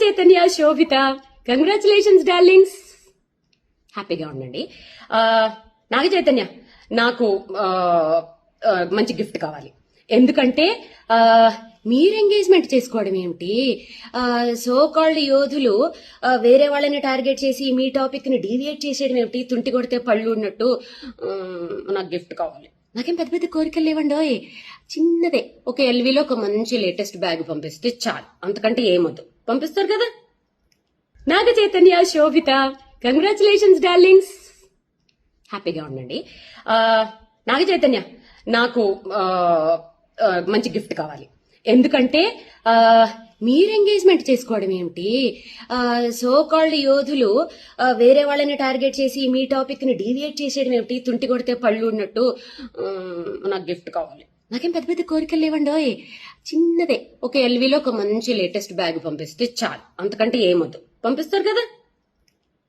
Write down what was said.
చైతన్య, శోభిత, congratulations darlings. హ్యాపీగా ఉండండి. నాగ చైతన్య, నాకు మంచి గిఫ్ట్ కావాలి. ఎందుకంటే మీరు ఎంగేజ్మెంట్ చేసుకోవడం ఏమిటి? సో కాల్డ్ యోధులు వేరే వాళ్ళని టార్గెట్ చేసి మీ టాపిక్ ని డీవియేట్ చేసేయడం ఏమిటి? తుంటి కొడితే పళ్ళు ఉన్నట్టు. నాకు గిఫ్ట్ కావాలి. నాకేం పెద్ద పెద్ద కోరికలు లేవండోయ్, చిన్నదే. ఒక ఎల్వీలో ఒక మంచి లేటెస్ట్ బ్యాగ్ పంపిస్తే చాలు, అంతకంటే ఏమొద్దు. పంపిస్తారు కదా. నాగ చైతన్య, శోభిత, కంగ్రాచులేషన్స్ డార్లింగ్స్. హ్యాపీగా ఉండండి. నాగ చైతన్య, నాకు మంచి గిఫ్ట్ కావాలి. ఎందుకంటే మీరు ఎంగేజ్మెంట్ చేసుకోవడం ఏమిటి? సో కాల్డ్ యోధులు వేరే వాళ్ళని టార్గెట్ చేసి మీ టాపిక్ ని డీవియేట్ చేసేయడం ఏమిటి? తుంటి కొడితే పళ్ళు ఉన్నట్టు. నాకు గిఫ్ట్ కావాలి. నాకేం పెద్ద పెద్ద కోరికలు లేవండోయ్, చిన్నదే. ఒక ఎల్వీలో ఒక మంచి లేటెస్ట్ బ్యాగ్ పంపిస్తే చాలు, అంతకంటే ఏమొద్దు. పంపిస్తారు కదా.